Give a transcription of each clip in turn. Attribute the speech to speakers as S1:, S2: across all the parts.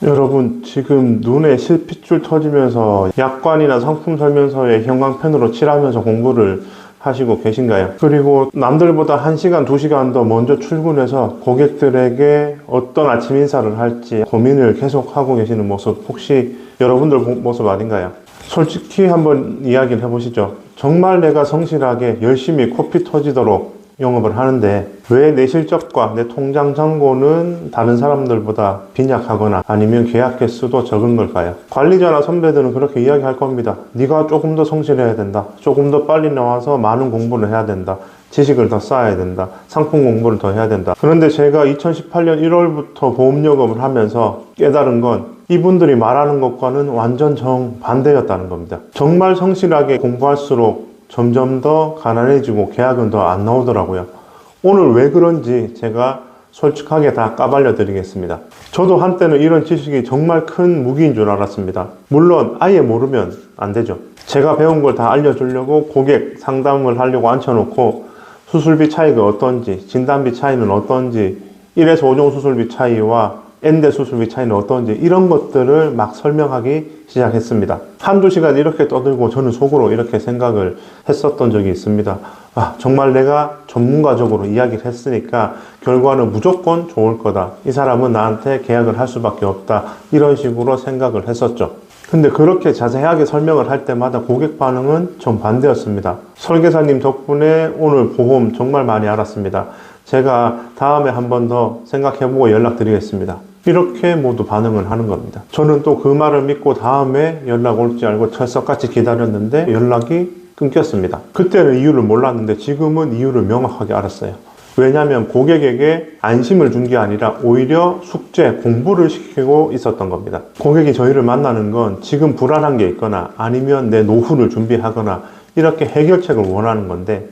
S1: 여러분, 지금 눈에 실핏줄 터지면서 약관이나 상품 설명서에 형광펜으로 칠하면서 공부를 하시고 계신가요? 그리고 남들보다 1시간, 2시간 더 먼저 출근해서 고객들에게 어떤 아침 인사를 할지 고민을 계속 하고 계시는 모습, 혹시 여러분들 모습 아닌가요? 솔직히 한번 이야기를 해보시죠. 정말 내가 성실하게 열심히 코피 터지도록 영업을 하는데 왜 내 실적과 내 통장 잔고는 다른 사람들보다 빈약하거나 아니면 계약 개수도 적은 걸까요? 관리자나 선배들은 그렇게 이야기할 겁니다. 네가 조금 더 성실해야 된다. 조금 더 빨리 나와서 많은 공부를 해야 된다. 지식을 더 쌓아야 된다. 상품 공부를 더 해야 된다. 그런데 제가 2018년 1월부터 보험 영업을 하면서 깨달은 건 이분들이 말하는 것과는 완전 정반대였다는 겁니다. 정말 성실하게 공부할수록 점점 더 가난해지고 계약은 더 안 나오더라고요. 오늘 왜 그런지 제가 솔직하게 다 까발려 드리겠습니다. 저도 한때는 이런 지식이 정말 큰 무기인 줄 알았습니다. 물론 아예 모르면 안 되죠. 제가 배운 걸 다 알려주려고 고객 상담을 하려고 앉혀놓고 수술비 차이가 어떤지, 진단비 차이는 어떤지, 1에서 5종 수술비 차이와 N대 수술비 차이는 어떤지 이런 것들을 막 설명하기 시작했습니다. 한두 시간 이렇게 떠들고 저는 속으로 이렇게 생각을 했었던 적이 있습니다. 정말 내가 전문가적으로 이야기를 했으니까 결과는 무조건 좋을 거다. 이 사람은 나한테 계약을 할 수밖에 없다. 이런 식으로 생각을 했었죠. 근데 그렇게 자세하게 설명을 할 때마다 고객 반응은 정반대였습니다. 설계사님 덕분에 오늘 보험 정말 많이 알았습니다. 제가 다음에 한 번 더 생각해보고 연락드리겠습니다. 이렇게 모두 반응을 하는 겁니다. 저는 또 그 말을 믿고 다음에 연락 올지 알고 철석같이 기다렸는데 연락이 끊겼습니다. 그때는 이유를 몰랐는데 지금은 이유를 명확하게 알았어요. 왜냐하면 고객에게 안심을 준 게 아니라 오히려 숙제, 공부를 시키고 있었던 겁니다. 고객이 저희를 만나는 건 지금 불안한 게 있거나 아니면 내 노후를 준비하거나 이렇게 해결책을 원하는 건데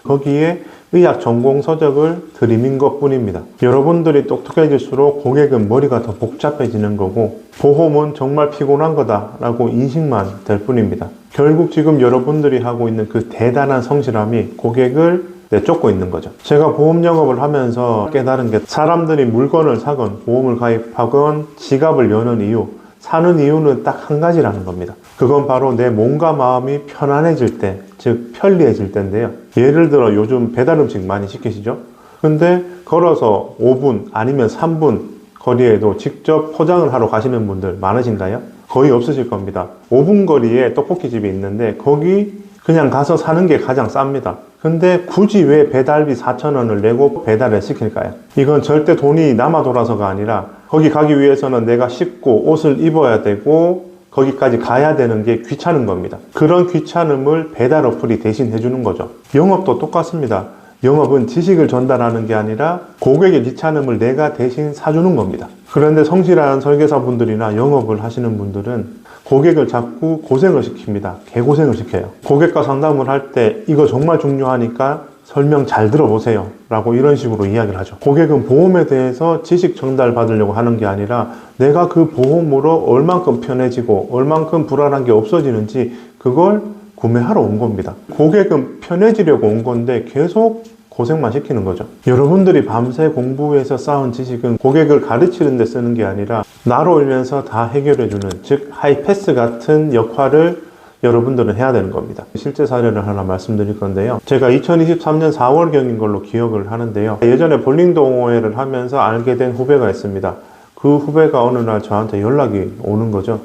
S1: 거기에 의학 전공 서적을 들이민 것 뿐입니다. 여러분들이 똑똑해질수록 고객은 머리가 더 복잡해지는 거고 보험은 정말 피곤한 거다라고 인식만 될 뿐입니다. 결국 지금 여러분들이 하고 있는 그 대단한 성실함이 고객을 내쫓고 있는 거죠. 제가 보험 영업을 하면서 깨달은 게 사람들이 물건을 사건 보험을 가입하건 지갑을 여는 이유, 사는 이유는 딱 한 가지라는 겁니다. 그건 바로 내 몸과 마음이 편안해질 때, 즉 편리해질 때인데요. 예를 들어 요즘 배달 음식 많이 시키시죠? 근데 걸어서 5분 아니면 3분 거리에도 직접 포장을 하러 가시는 분들 많으신가요? 거의 없으실 겁니다. 5분 거리에 떡볶이집이 있는데 거기 그냥 가서 사는 게 가장 쌉니다. 근데 굳이 왜 배달비 4,000원을 내고 배달을 시킬까요? 이건 절대 돈이 남아 돌아서가 아니라 거기 가기 위해서는 내가 씻고 옷을 입어야 되고 거기까지 가야 되는 게 귀찮은 겁니다. 그런 귀찮음을 배달 어플이 대신 해주는 거죠. 영업도 똑같습니다. 영업은 지식을 전달하는 게 아니라 고객의 귀찮음을 내가 대신 사주는 겁니다. 그런데 성실한 설계사분들이나 영업을 하시는 분들은 고객을 자꾸 고생을 시킵니다. 개고생을 시켜요. 고객과 상담을 할 때 이거 정말 중요하니까 설명 잘 들어보세요 라고 이런 식으로 이야기를 하죠. 고객은 보험에 대해서 지식 전달 받으려고 하는 게 아니라 내가 그 보험으로 얼만큼 편해지고 얼만큼 불안한 게 없어지는지 그걸 구매하러 온 겁니다. 고객은 편해지려고 온 건데 계속 고생만 시키는 거죠. 여러분들이 밤새 공부해서 쌓은 지식은 고객을 가르치는 데 쓰는 게 아니라 나로 인해서 다 해결해주는, 즉 하이패스 같은 역할을 여러분들은 해야 되는 겁니다. 실제 사례를 하나 말씀드릴 건데요. 제가 2023년 4월경인 걸로 기억을 하는데요. 예전에 볼링 동호회를 하면서 알게 된 후배가 있습니다. 그 후배가 어느 날 저한테 연락이 오는 거죠.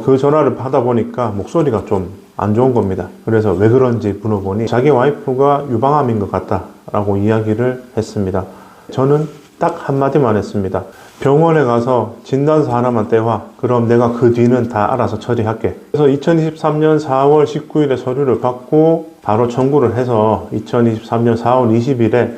S1: 그 전화를 받아보니까 목소리가 좀 안 좋은 겁니다. 그래서 왜 그런지 물어보니 자기 와이프가 유방암인 것 같다 라고 이야기를 했습니다. 저는 딱 한마디만 했습니다. 병원에 가서 진단서 하나만 떼와. 그럼 내가 그 뒤는 다 알아서 처리할게. 그래서 2023년 4월 19일에 서류를 받고 바로 청구를 해서 2023년 4월 20일에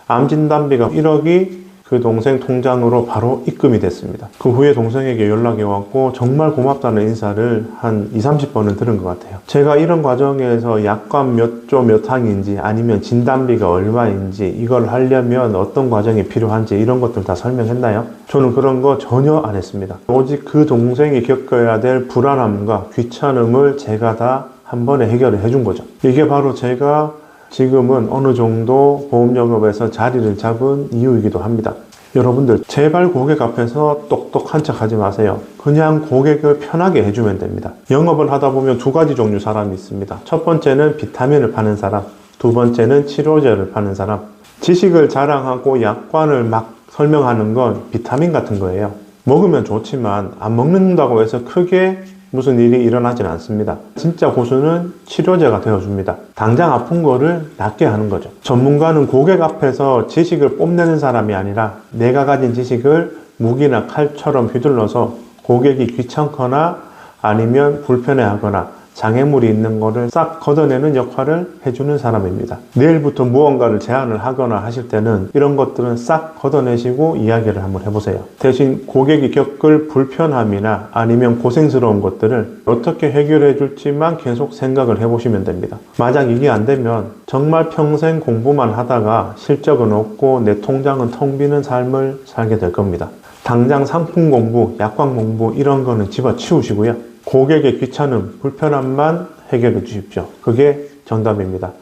S1: 암 진단비가 1억이 그 동생 통장으로 바로 입금이 됐습니다. 그 후에 동생에게 연락이 왔고 정말 고맙다는 인사를 한 20-30번은 들은 것 같아요. 제가 이런 과정에서 약관 몇 조 몇 항인지 아니면 진단비가 얼마인지 이걸 하려면 어떤 과정이 필요한지 이런 것들 다 설명했나요? 저는 그런 거 전혀 안 했습니다. 오직 그 동생이 겪어야 될 불안함과 귀찮음을 제가 다 한 번에 해결을 해준 거죠. 이게 바로 제가 지금은 어느 정도 보험 영업에서 자리를 잡은 이유이기도 합니다. 여러분들 제발 고객 앞에서 똑똑한 척 하지 마세요. 그냥 고객을 편하게 해주면 됩니다. 영업을 하다 보면 두 가지 종류 사람이 있습니다. 첫 번째는 비타민을 파는 사람, 두 번째는 치료제를 파는 사람. 지식을 자랑하고 약관을 막 설명하는 건 비타민 같은 거예요. 먹으면 좋지만 안 먹는다고 해서 크게 무슨 일이 일어나진 않습니다. 진짜 고수는 치료제가 되어줍니다. 당장 아픈 거를 낫게 하는 거죠. 전문가는 고객 앞에서 지식을 뽐내는 사람이 아니라 내가 가진 지식을 무기나 칼처럼 휘둘러서 고객이 귀찮거나 아니면 불편해하거나 장애물이 있는 거를 싹 걷어내는 역할을 해주는 사람입니다. 내일부터 무언가를 제안을 하거나 하실 때는 이런 것들은 싹 걷어내시고 이야기를 한번 해보세요. 대신 고객이 겪을 불편함이나 아니면 고생스러운 것들을 어떻게 해결해 줄지만 계속 생각을 해보시면 됩니다. 만약 이게 안 되면 정말 평생 공부만 하다가 실적은 없고 내 통장은 텅 비는 삶을 살게 될 겁니다. 당장 상품 공부, 약관 공부 이런 거는 집어치우시고요. 고객의 귀찮음, 불편함만 해결해 주십시오. 그게 정답입니다.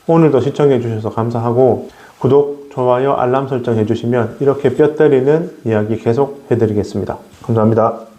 S1: 오늘도 시청해 주셔서 감사하고 구독, 좋아요, 알람 설정 해주시면 이렇게 뼈 때리는 이야기 계속 해드리겠습니다. 감사합니다.